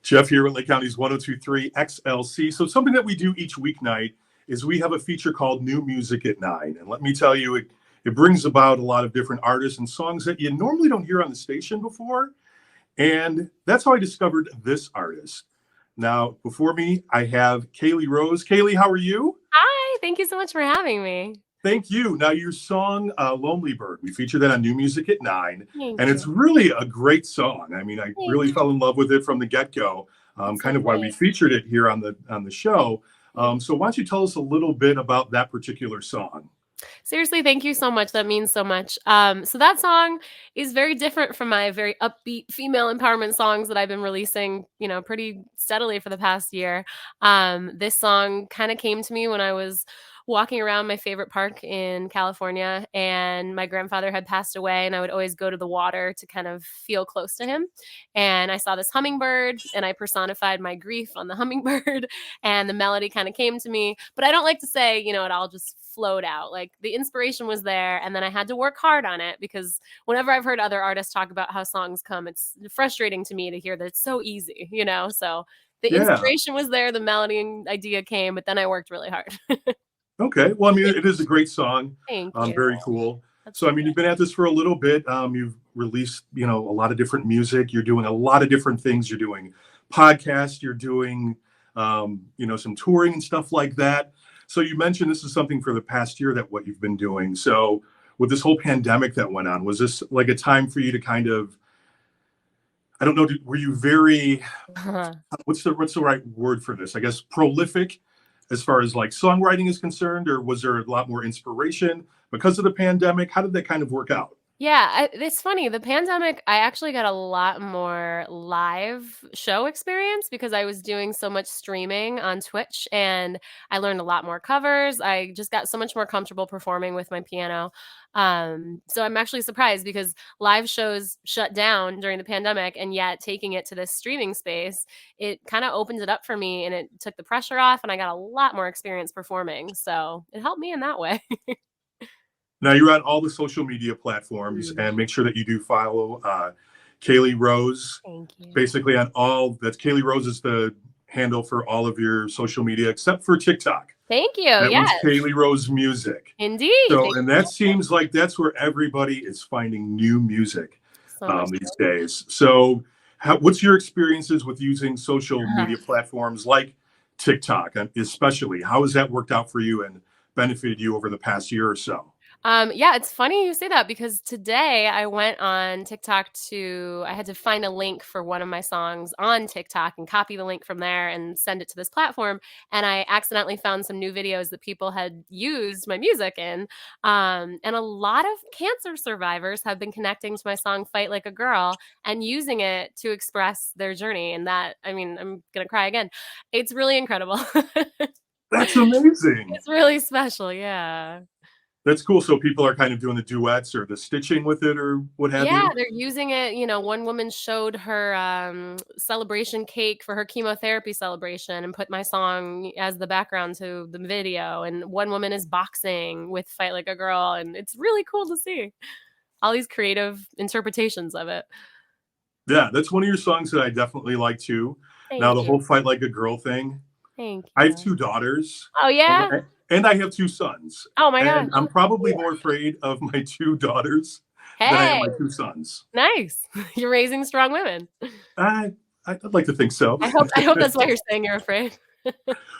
Jeff here at Lake County's 1023 XLC. So something that we do each weeknight is we have a feature called New Music at 9. And let me tell you, it brings about a lot of different artists and songs that you normally don't hear on the station before. And that's how I discovered this artist. Now, before me, I have Caley Rose. Caley, how are you? Hi, thank you so much for having me. Thank you. Now, your song, Lonely Bird, we featured that on New Music at 9, Thank and you. it's really a great song. I mean, I Thank really you. fell in love with it from the get-go, That's so kind of why we nice. featured it here on the show. So why don't you tell us a little bit about that particular song? Seriously, thank you so much. That means so much. So that song is very different from my very upbeat female empowerment songs that I've been releasing, pretty steadily for the past year. This song kind of came to me when I was walking around my favorite park in California, and my grandfather had passed away, and I would always go to the water to kind of feel close to him. And I saw this hummingbird, and I personified my grief on the hummingbird, and the melody kind of came to me. But I don't like to say, it all just flowed out. Like, the inspiration was there, and then I had to work hard on it, because whenever I've heard other artists talk about how songs come, it's frustrating to me to hear that it's so easy, So the Yeah. inspiration was there, the melody and idea came, but then I worked really hard. Okay. Well, I mean, it is a great song. Thank you. Very cool. That's So, so I mean, good. you've been at this for a little bit. You've released, a lot of different music. You're doing a lot of different things. You're doing podcasts. You're doing, some touring and stuff like that. So you mentioned this is something for the past year that what you've been doing. So with this whole pandemic that went on, was this like a time for you to kind of, I don't know, were you very, what's the right word for this? I guess prolific as far as like songwriting is concerned, or was there a lot more inspiration because of the pandemic? How did that kind of work out? Yeah, it's funny. The pandemic, I actually got a lot more live show experience because I was doing so much streaming on Twitch, and I learned a lot more covers. I just got so much more comfortable performing with my piano. So I'm actually surprised because live shows shut down during the pandemic, and yet taking it to this streaming space, it kind of opened it up for me, and it took the pressure off, and I got a lot more experience performing. So it helped me in that way. Now you're on all the social media platforms, Mm. and make sure that you do follow Caley Rose. Thank you. Basically, on all that's Caley Rose is the handle for all of your social media except for TikTok. Thank you. That Yes, one's Caley Rose Music. indeed. So, Thank and you that seems like that's where everybody is finding new music so much. these days. So, what's your experiences with using social media platforms like TikTok, especially? How has that worked out for you and benefited you over the past year or so? Yeah, it's funny you say that because today I went on TikTok I had to find a link for one of my songs on TikTok and copy the link from there and send it to this platform. And I accidentally found some new videos that people had used my music in. And a lot of cancer survivors have been connecting to my song Fight Like a Girl and using it to express their journey. And that, I mean, I'm going to cry again. It's really incredible. That's amazing. It's really special. Yeah. That's cool. So people are kind of doing the duets or the stitching with it or what have Yeah, you. they're using it. One woman showed her celebration cake for her chemotherapy celebration and put my song as the background to the video. And one woman is boxing with Fight Like a Girl. And it's really cool to see all these creative interpretations of it. Yeah, that's one of your songs that I definitely like too. Now, Thank the you. whole Fight Like a Girl thing, Thank I have you. two daughters, Oh, and yeah? I have two sons, Oh, my gosh. and I'm probably more afraid of my two daughters than I am Hey, my two sons. nice. You're raising strong women. I I'd like to think so. I hope that's why you're saying you're afraid.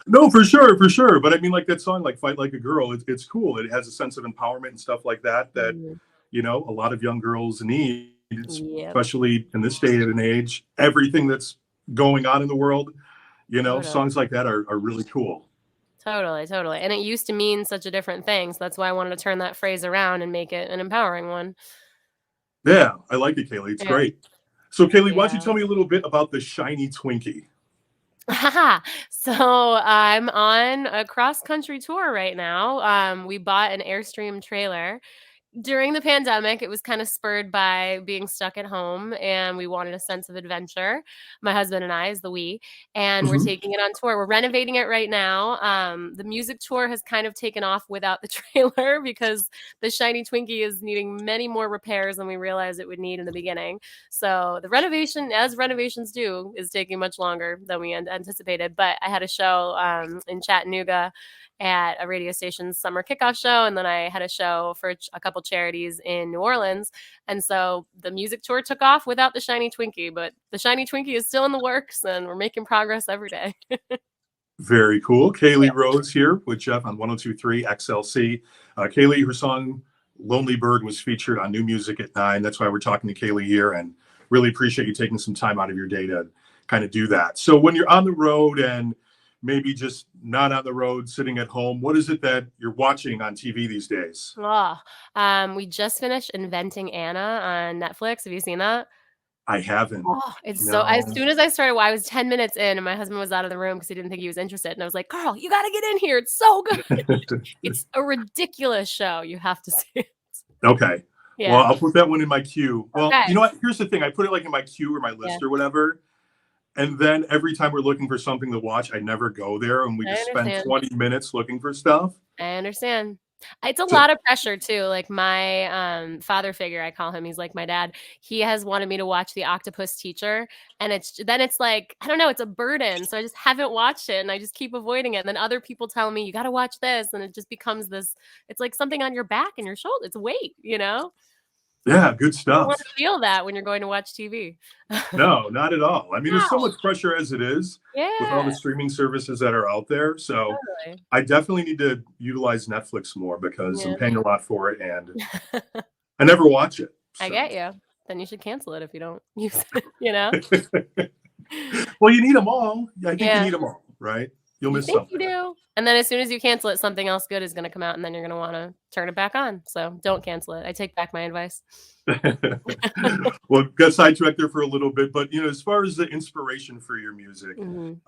No, for sure, for sure. But I mean, like that song, like "Fight Like a Girl," it's cool. It has a sense of empowerment and stuff like that. Mm, A lot of young girls need, yep. especially in this day and age. Everything that's going on in the world, Totally. songs like that are really cool. Totally, totally. And it used to mean such a different thing. So that's why I wanted to turn that phrase around and make it an empowering one. Yeah, I like it, Kaylee. It's Yeah. great. So, Kaylee, why don't you Yeah. tell me a little bit about the shiny Twinkie? So I'm on a cross country tour right now. We bought an Airstream trailer During the pandemic, it was kind of spurred by being stuck at home, and we wanted a sense of adventure. My husband and I, is the we, and we're Mhm. taking it on tour. We're renovating it right now. The music tour has kind of taken off without the trailer because the shiny Twinkie is needing many more repairs than we realized it would need in the beginning. So the renovation, as renovations do, is taking much longer than we anticipated. But I had a show in Chattanooga at a radio station's summer kickoff show, and then I had a show for a couple charities in New Orleans. And so the music tour took off without the shiny Twinkie, but the shiny Twinkie is still in the works, and we're making progress every day. Very cool. Caley Rose here with Jeff on 102.3 XLC. Caley, her song Lonely Bird was featured on New Music at 9. That's why we're talking to Caley here, and really appreciate you taking some time out of your day to kind of do that. So when you're on the road and maybe just not on the road, sitting at home, what is it that you're watching on TV these days? We just finished Inventing Anna on Netflix. Have you seen that? I haven't. Oh, it's so, as No. soon as I started, well, I was 10 minutes in and my husband was out of the room because he didn't think he was interested. And I was like, Carl, you got to get in here. It's so good. It's a ridiculous show. You have to see it. Okay. Yeah. Well, I'll put that one in my queue. Well, Okay. you know what? Here's the thing. I put it like in my queue or my list or whatever. And then every time we're looking for something to watch, I never go there. And we I just spend understand. 20 minutes looking for stuff. I understand. It's a So, lot of pressure too. Like my father figure, I call him. He's like my dad. He has wanted me to watch The Octopus Teacher, and it's like, I don't know, it's a burden. So I just haven't watched it, and I just keep avoiding it. And then other people tell me you got to watch this, and it just becomes this. It's like something on your back and your shoulder. It's a weight, you know. yeah, good You don't want stuff. to feel that when you're going to watch TV. No, not at all. I mean, there's so Wow. much pressure as it is with all Yeah, the streaming services that are out there. So totally. I definitely need to utilize Netflix more because I'm Yeah. paying a lot for it and I never watch it. I So. get you. Then you should cancel it if you don't use it, you know? Well, you need them all. I think you Yeah. need them all, right? You'll You miss think you something. do. And then as soon as you cancel it, something else good is going to come out, and then you're going to want to turn it back on. So don't cancel it. I take back my advice. Well, got sidetracked there for a little bit, but as far as the inspiration for your music, Mhm.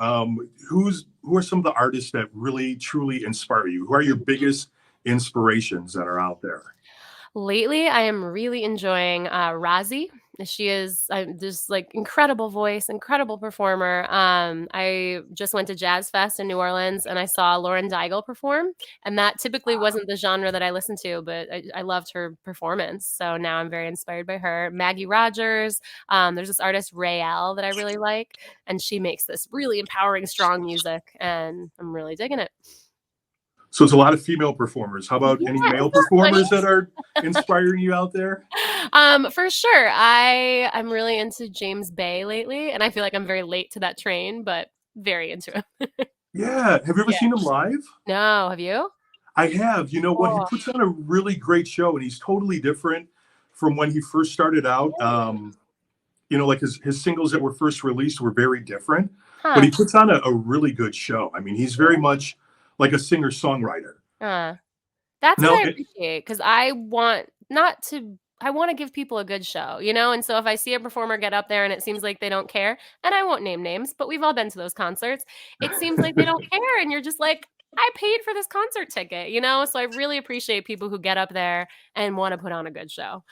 who are some of the artists that really truly inspire you? Who are your biggest inspirations that are out there? Lately, I am really enjoying Rozzy. She is just like incredible voice, incredible performer. I just went to Jazz Fest in New Orleans and I saw Lauren Daigle perform, and that typically wasn't the genre that I listened to, but I loved her performance. So now I'm very inspired by her. Maggie Rogers. There's this artist Rael that I really like, and she makes this really empowering, strong music, and I'm really digging it. So it's a lot of female performers. How about any Yeah, male isn't that funny? performers that are inspiring you out there? For sure. I'm really into James Bay lately, and I feel like I'm very late to that train, but very into him. Yeah. Have you ever Yeah. seen him live? No, have you? I have. You know what? He Oh, puts on a really great show, and he's totally different from when he first started out. Like his singles that were first released were very different, but he huh. puts on a really good show. I mean, he's very much like a singer-songwriter. Uh, that's what No, I appreciate because I want to give people a good show, you know? And so if I see a performer get up there and it seems like they don't care, and I won't name names, but we've all been to those concerts, it seems like they don't care. And you're just like, I paid for this concert ticket, you know? So I really appreciate people who get up there and want to put on a good show.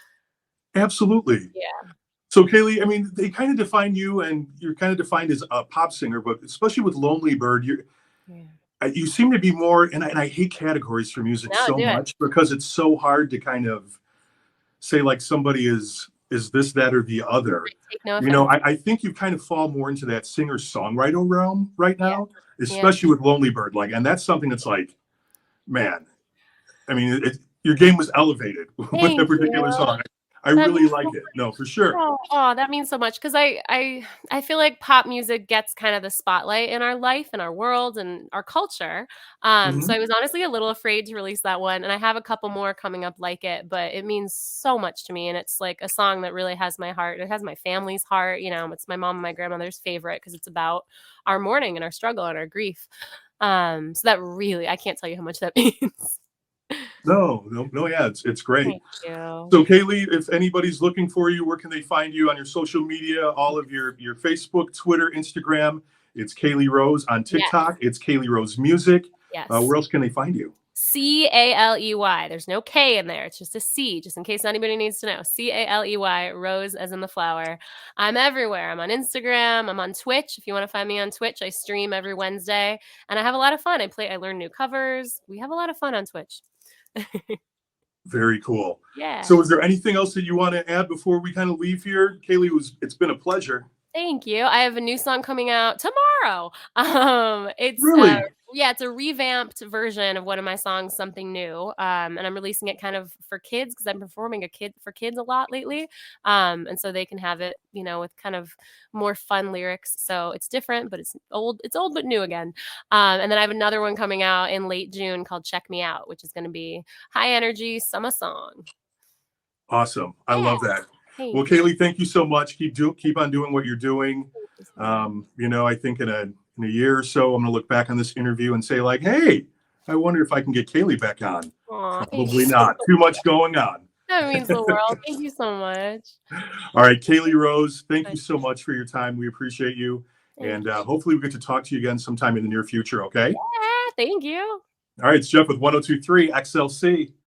absolutely. Yeah. So, Caley, I mean, they kind of define you, and you're kind of defined as a pop singer, but especially with Lonely Bird, Yeah. you seem to be more, and I hate categories for music No, so do it. much because it's so hard to kind of say like somebody is this, that, or the other. Take no offense. I think you kind of fall more into that singer-songwriter realm right Yeah. now, Yeah. especially with Lonely Bird. Like, and that's something that's like, man, I mean, your game was elevated with Thank that particular you. song. I That really means like so it. No, for sure. Oh, that means so much because I feel like pop music gets kind of the spotlight in our life and our world and our culture. So Mhm. I was honestly a little afraid to release that one, and I have a couple more coming up like it, but it means so much to me, and it's like a song that really has my heart. It has my family's heart. You know, it's my mom and my grandmother's favorite because it's about our mourning and our struggle and our grief. So that really, I can't tell you how much that means. No, yeah, it's great. Thank you. So, Kaylee, if anybody's looking for you, where can they find you on your social media? All of your Facebook, Twitter, Instagram. It's Caley Rose on Yes. TikTok. It's Caley Rose Music. Yes. Where else can they find you? Caley. There's no K in there. It's just a C, just in case anybody needs to know. Caley, Rose as in the flower. I'm everywhere. I'm on Instagram. I'm on Twitch. If you want to find me on Twitch, I stream every Wednesday, and I have a lot of fun. I learn new covers. We have a lot of fun on Twitch. Very cool. Yeah. So is there anything else that you want to add before we kind of leave here? Caley, it's been a pleasure. Thank you. I have a new song coming out tomorrow. It's Really? yeah, it's a revamped version of one of my songs, Something New. And I'm releasing it kind of for kids because I'm performing for kids a lot lately. And so they can have it, with kind of more fun lyrics. So it's different, but it's old but new again. And then I have another one coming out in late June called Check Me Out, which is going to be high energy summer song. Awesome. I love that. Well, Thanks. Caley, thank you so much. Keep on doing what you're doing. I think in a year or so, I'm going to look back on this interview and say like, hey, I wonder if I can get Caley back on. Aw, Probably not. Too much going on. That means the world. Thank you so much. All right, Caley Rose, thank you so much for your time. We appreciate you. And hopefully we get to talk to you again sometime in the near future, okay? Yeah, thank you. All right, it's Jeff with 102.3 XLC.